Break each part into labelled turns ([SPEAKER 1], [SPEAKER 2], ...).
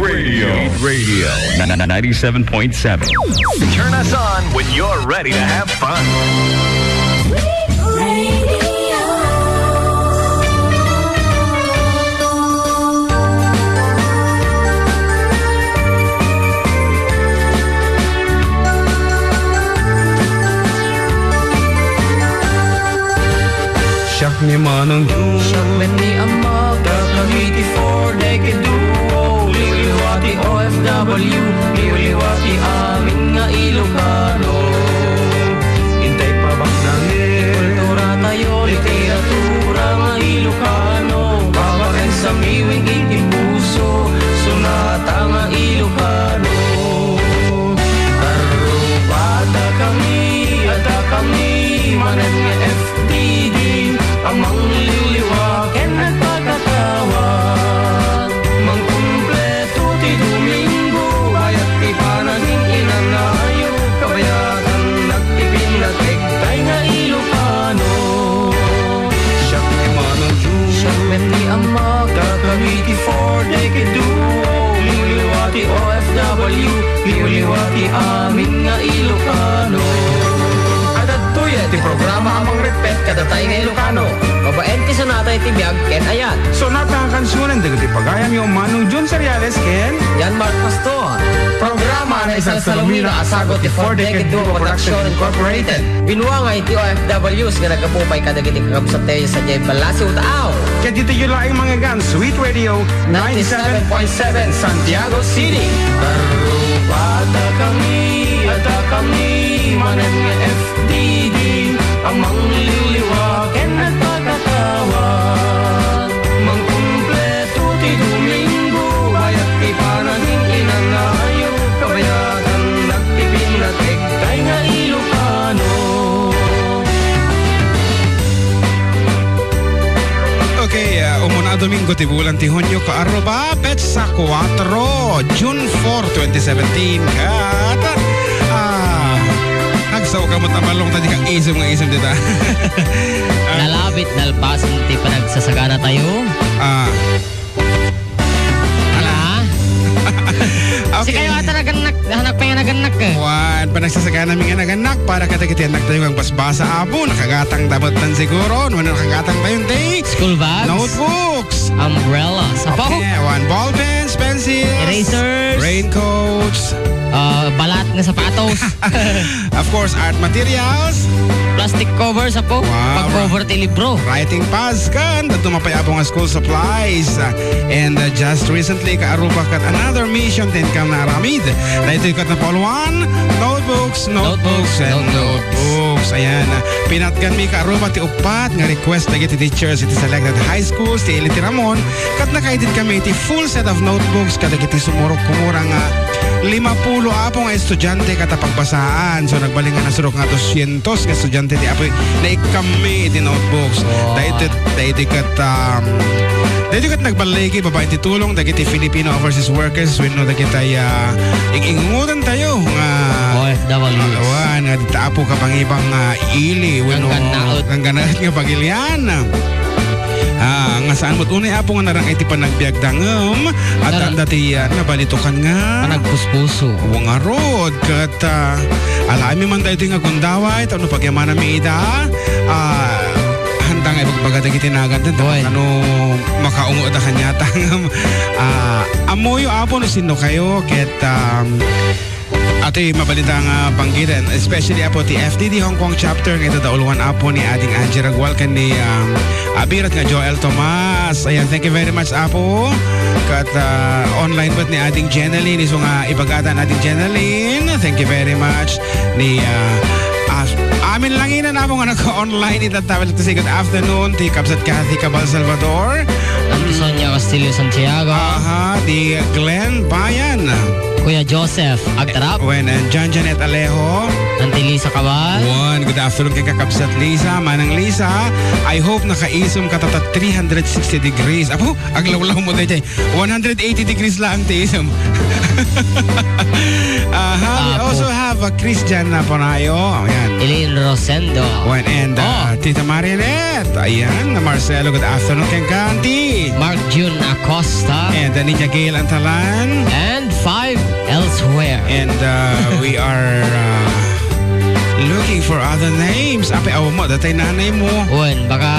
[SPEAKER 1] Radio 97.7.
[SPEAKER 2] Turn us on when you're ready to have fun.
[SPEAKER 3] Siyak ni Manong June,
[SPEAKER 4] siyak ni Amag, Cavite for decade duo, liwati OFW, liwati amin nga Ilocano.
[SPEAKER 3] hintay pa bang nangin?
[SPEAKER 4] Kultura tayo, literatura nga Ilocano, babakan sa miwing iti puso, sunata nga Ilocano. Arubada kami, ada kami, manad nga FTD, amang liliwaken at pagkatawag. Mangkumpleto ti Domingo, bayat ti panaging inanayo, kabayatan nagpipinatek, kay nga Ilocano.
[SPEAKER 3] Siyak ni Manong June,
[SPEAKER 4] Siyak ni Amag, Cavite for decade duo, liwati OFW, liwati amin nga Ilocano. Ti programa amang repet kada tayo nga Ilocano. Babaen ti sonata iti biyag ken ayan.
[SPEAKER 3] sonata ang kansunan dagiti pagayam yung Manong June Seriales ken
[SPEAKER 4] Yan Mark Pastor. Programa na isang salumina asagot ti 4-decade duo production incorporated. Binuwa nga iti OFWs nga nagkapupay kadagiti kakabsatay sa Jay Balasi Utaaw.
[SPEAKER 3] kaya dito yun lang mga gan Sweet Radio
[SPEAKER 4] 97.7 Santiago City. Arubada kami, ada kami, manad nga FTD, amang liliwaken at pagkatawag. Mangkumpleto ti Domingo, bayat ti panaging inanayo, kabayatan nagpipinatek, kay nga Ilocano.
[SPEAKER 3] Okay, umuna Domingo ti bulan ti Hunyo kaaruba bet sa 4 June 4, 2017 kat nagsaw ka mo tamalong tadi kang isong nga isong dita.
[SPEAKER 4] Nalabit nalpasan ti panagsasagana tayo. Si
[SPEAKER 3] Okay.
[SPEAKER 4] kayo ata naganak pa nga naganak ka.
[SPEAKER 3] Wan, panagsasagana namin nga naganak para katakiti anak tayo ang basbasa abo, nakagatang dabotan siguro, no nakagatang tayo day.
[SPEAKER 4] School bags,
[SPEAKER 3] Notebooks,
[SPEAKER 4] umbrella, sapaw,
[SPEAKER 3] okay, one ball pens, pencils,
[SPEAKER 4] erasers,
[SPEAKER 3] raincoats,
[SPEAKER 4] balat nga sapatos,
[SPEAKER 3] of course, art materials,
[SPEAKER 4] plastic cover, sapaw,
[SPEAKER 3] Wow.
[SPEAKER 4] pag-cover ti libro.
[SPEAKER 3] writing pads kan, at tumapayabong nga school supplies. And just recently, kaaruba kat another mission tin kam na aramid. Dahito kat na Paul 1, notebooks, and notebooks. Ayan, pinatgan mi kaaruba ti upat nga request na ti teachers iti selected high schools, ti Elite Ramon, kat nakaidid kami ti full set of notebooks, kat iti sumurok kumurang 50 apong nga estudyante katapagbasaan. So nagbalingan na surok nga 200 nga estudyante ti apoy na ikami iti notebooks. Dahito kat nagbaligi babae ti tulong dagiti Filipino overseas workers wenno dagiti ingungutan tayo nga
[SPEAKER 4] OFW.
[SPEAKER 3] alawan nga ditapo ka pangibang ili wenno ang ganaat nga pagilian. Nga saan mo't unay apo nga narang iti panagbiag dangem at ang dati nabalitukan nga
[SPEAKER 4] Panagpuspuso.
[SPEAKER 3] Wang arod kat alami man tayo nga gundaway tano pagyamana mi ida handa nga ipagbagatag itinagan din ano makaungo da kanyatang amoyo apo no sino kayo ket ato mabalita nga banggitan especially apo ti FDD Hong Kong chapter nga ito dauluan apo ni ading Angie Ragwal kan ni abirat nga Joel Tomas. Ayan, thank you very much apo kat online bat ni ading Jeneline iso nga ibagatan ading Jeneline, thank you very much ni amin lang ina na mo nga naka-online itatawal ito say good afternoon ti Kapsat Cathy Cabal Salvador,
[SPEAKER 4] Auntie Sonia Castillo Santiago,
[SPEAKER 3] di Glenn Bayan,
[SPEAKER 4] Kuya Joseph Agtarap,
[SPEAKER 3] and John Janet Alejo,
[SPEAKER 4] Auntie Lisa Cabal.
[SPEAKER 3] good afternoon kay Kakabsat Lisa, Manang Lisa. I hope nakaisom ka tata 360 degrees. Apo, aglawlaw mo tayo 180 degrees lang tiisom. We also have a Christian na Ponayo. Ayan.
[SPEAKER 4] Eileen Rosendo.
[SPEAKER 3] And Tita Marianette. Ayan, Marcelo, good afternoon kay Kanti.
[SPEAKER 4] Mark June Acosta.
[SPEAKER 3] And Danita Gale Antalan.
[SPEAKER 5] And 5 elsewhere.
[SPEAKER 3] And we are looking for other names. Ape, awa mo, datay nanay mo.
[SPEAKER 5] Wen, baka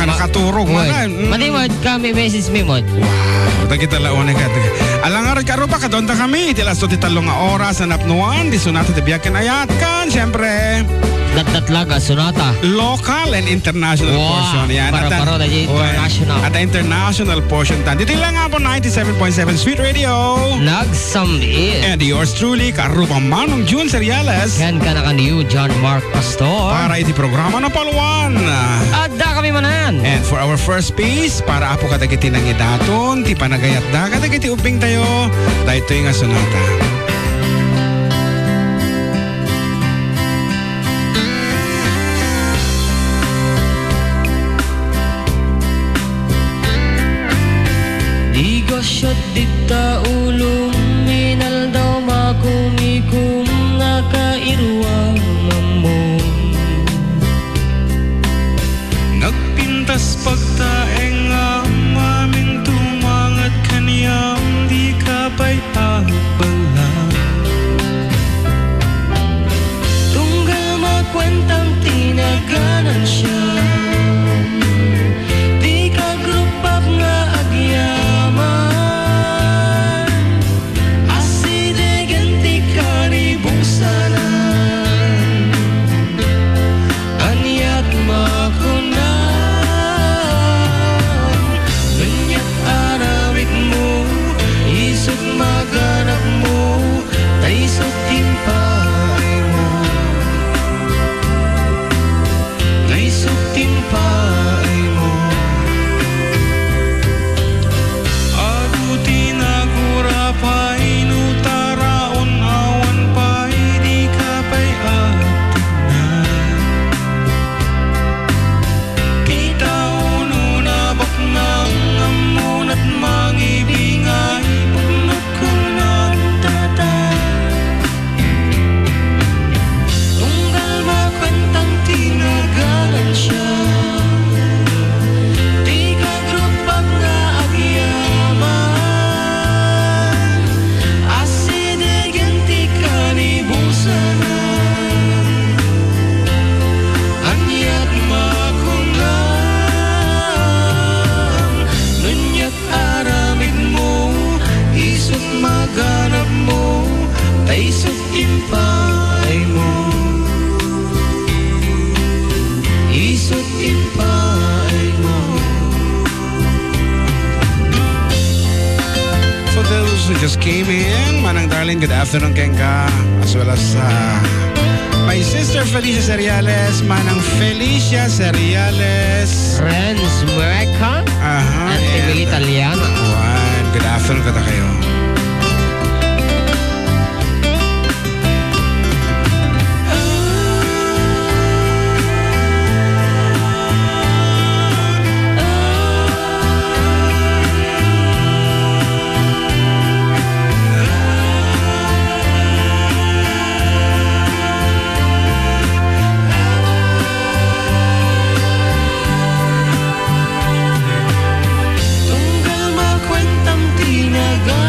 [SPEAKER 3] nakaturog mo na.
[SPEAKER 5] Matimod kami message me mod.
[SPEAKER 3] Wow, dagit alaon ka. Alangar karo pa kadonta kami. Tilas to titalong nga oras na napnuan. Di sunata ti biyakin ayat kan. Siyempre,
[SPEAKER 5] Datlaga, Sonata.
[SPEAKER 3] local and international portion. Yan.
[SPEAKER 5] Paro-paro na international.
[SPEAKER 3] At the international portion. Dito lang nga po 97.7 Sweet Radio.
[SPEAKER 5] Nagsamit.
[SPEAKER 3] And yours truly, Karupang Manong June Seriales.
[SPEAKER 5] Yan ka na kaniyo, John Mark Pastor.
[SPEAKER 3] Para iti programa na paluan.
[SPEAKER 5] Adda kami manan.
[SPEAKER 3] And for our first piece, para apo katagiti ng idaton, ti panagayat da, katagiti uping tayo, dahil ito yung sonata.
[SPEAKER 5] Digosyot dita ulong, minal daw makumikum, nakairwang mamon.
[SPEAKER 3] Nagpintas pagtaeng aming tumangat kaniyang di ka pa'y agbalang.
[SPEAKER 5] Tunggal makwentang tinaganan siya, di ka grupap nga agyaman, aside ganti ka ribusanan, anyat makunan, ganyak arawik mo, isot maganap mo, taisot timpay mo, taisot timpay mo.
[SPEAKER 3] Aduti nagura pa'y nutaraon awan pa'y di ka pa'y atignan. Kita uno na baknang amon at mangibingay pagnak ko ng tatay.
[SPEAKER 5] Tunggal makwentang tinagalan siya, di ka grupap nga agyaman, aside ganti ka ribusanan, anyat makungan, nunyak aramid mo, isot maganap mo, taisot timpay mo, isot timpay mo.
[SPEAKER 3] For those who just came in, Manang Darling, good afternoon Kenka, as well as my sister Felicia Seriales, Manang Felicia Seriales.
[SPEAKER 5] Renz Mueca
[SPEAKER 3] Aha,
[SPEAKER 5] and Emily Italiana.
[SPEAKER 3] Juan, good afternoon kata kayo.
[SPEAKER 5] Tunggal makwentang tinaga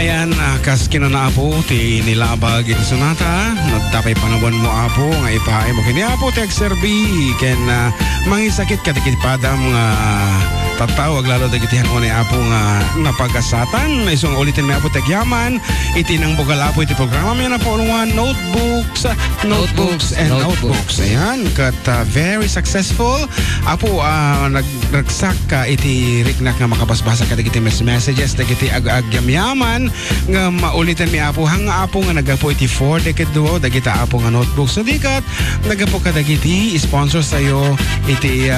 [SPEAKER 3] Ayan, kas kinana apo, ti nilabag iti sunata. Nagtapay panawan mo apo, nga ipahay mo kini apo, ti agserbi. Ken mangisakit ka, ti padam nga tatawag lalo dagitihan o ni apo nga napagasatan. Isong ulitin may apo tagyaman. Iti nang bugal apo iti programa may na po notebooks and notebooks. Ayan, kat very successful. Apo, nagsak ka iti riknak nga makabasbasa ka dagiti messages, dagiti agyamyaman nga maulitan mi apo hanga apo nga nagapo iti 4 decade duo dagita apo nga notebooks. So dikat nagapo ka dagiti sponsor sayo iti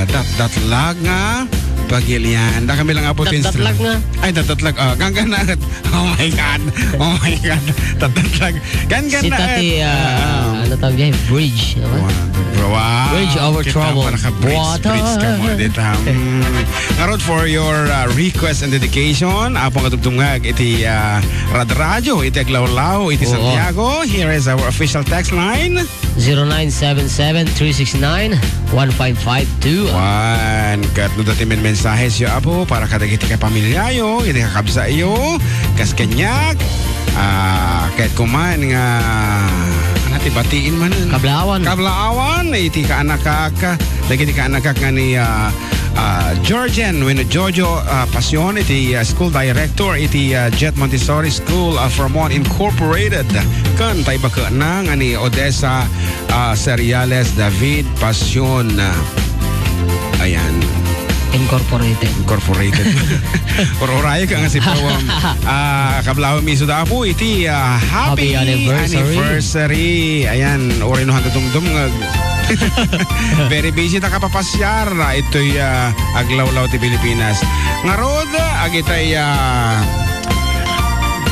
[SPEAKER 3] datlag nga Pagilian. Da kami lang apo
[SPEAKER 5] Datlag nga.
[SPEAKER 3] Ay, datlag. Ganggan na. Oh my God. Datlag. Ganggan
[SPEAKER 5] Si
[SPEAKER 3] na.
[SPEAKER 5] Tati, ano tawag niya? Bridge.
[SPEAKER 3] Wow.
[SPEAKER 5] Bridge over trouble. Water.
[SPEAKER 3] Bridge ka mo dito. Ngarod for your request and dedication. Apong katugtungag iti radyo, iti Aglawlaw, iti Santiago. Here is our official text line. 0977-369-1552. Wan, kat nudatimin mensahes yo apo para kadagiti ka pamilya yo, iti kakabsa iyo, kas kanyak, kahit kumain nga, anati batiin man. Kablaawan, iti ka anak dagiti ka anak nga ni Georgian, when Jojo Passion, iti school director, iti Jet Montessori School Vermont Incorporated. Kan tayo ba ka nang ani Odessa Seriales David Passion. Ayan.
[SPEAKER 5] Incorporated.
[SPEAKER 3] Ororaya ka nga si Pawam. Kablaw miso da po iti happy anniversary. Ayan, ori no handa dumdum nga very busy ta kapapasyar. Ito'y Aglawlaw ti Pilipinas. Ngarod, agitay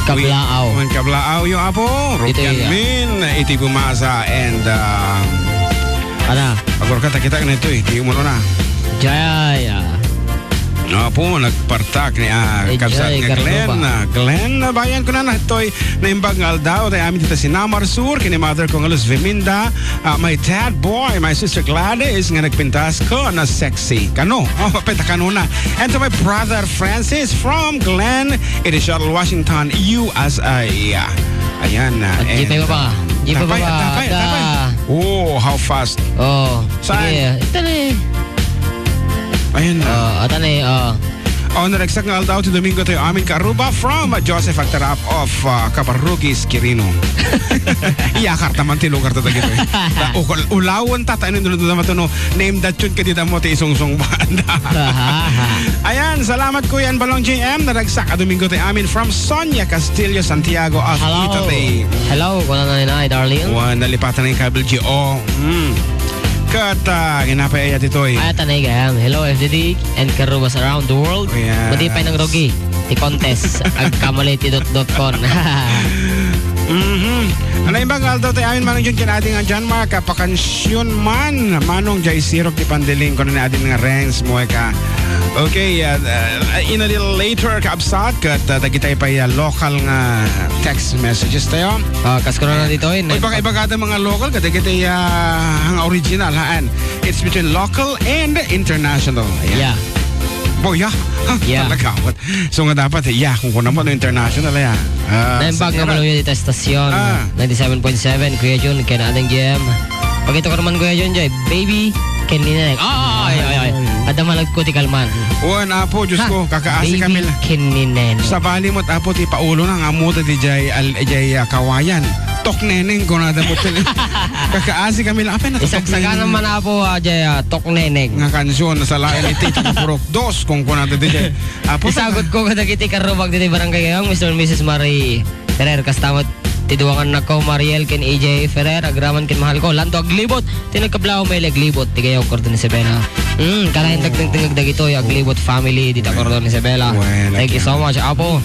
[SPEAKER 3] Kablaaw yung apo. Rukyan min, iti Bumasa and agor ka kita na ito iti umuno na.
[SPEAKER 5] Jaya.
[SPEAKER 3] Po, nagpartak ni kabsat nga Glenn, bayan ko na ito'y naimbag nga aldaw tayo amin dito si Namar Sur, kini mother ko nga Luz Viminda, my dad boy, my sister Gladys nga nagpintas ko na sexy kano, penta kanuna, and to my brother Francis from Glenn, it is Shuttle Washington, USA. Ayan na.
[SPEAKER 5] Jipay pa.
[SPEAKER 3] Oh, how fast. Saan?
[SPEAKER 5] Ito na eh.
[SPEAKER 3] Ayan na. Nagsak nga aldaw ti Domingo tayo amin karuba from Joseph Agtarap of Caparrugis, Quirino. Iyakar naman ti lugar tatag ito. Ulawan tata, ano nung naman ito, name that yun kadita mo ti isungsong banda. Ayan, salamat ko yan Balong JM na nagsak a Domingo tayo amin from Sonia Castillo, Santiago of Italy.
[SPEAKER 5] Hello, kuna na nina, darling.
[SPEAKER 3] Nalipatan na yung Cable GO. Kata, ginapay ayat ito eh.
[SPEAKER 5] Ayat na igam. Hello FDD and Karubas around the world. Buti pa ng Rogi. Ti contest. Agkamaliti.com.
[SPEAKER 3] Ano yung bagal daw tayo amin manong dyan kinating ang John Mark pakansyon man manong jay sirok ti pandiling ko na natin nga ranks mo ka. Okay, in a little later kaabsat kat dagitay pa local nga text messages tayo.
[SPEAKER 5] Kas ko na dito eh.
[SPEAKER 3] Baka ibagata mga local kat dagitay ang original haan. It's between local and international. Ayan.
[SPEAKER 5] Yeah.
[SPEAKER 3] Boya. Talagawat. So nga dapat kung kuna mo no international
[SPEAKER 5] Naimbag nga malong yun dito stasyon 97.7 Kuya Jun, Canadang GM. Pagkita ko naman Kuya Jun Jay, baby Kininek. Ay. Ada malag ko ti kalman.
[SPEAKER 3] Apo, Diyos ko, kakaasi kami.
[SPEAKER 5] Baby Kininek.
[SPEAKER 3] Sa bali mo't apo ti paulo na nga mo ti jay kawayan. Tok neneng ko na damot. Kakaasi kami lang.
[SPEAKER 5] Isagsaga naman apo jay tok neneng.
[SPEAKER 3] Nga kansyon sa lain iti purok dos kung kuna ti jay. Apo
[SPEAKER 5] isagot ko kada kiti karubag diti barangay ngayong Mr. and Mrs. Marie Ferrer kastamot tiduwangan na ko Mariel ken AJ Ferrer agraman ken mahal ko lanto aglibot tinagkablaw may aglibot tigayaw kordo ni Isabela. Kalahin dagdag ito aglibot family dito kordo ni Isabela. Thank you so much apo.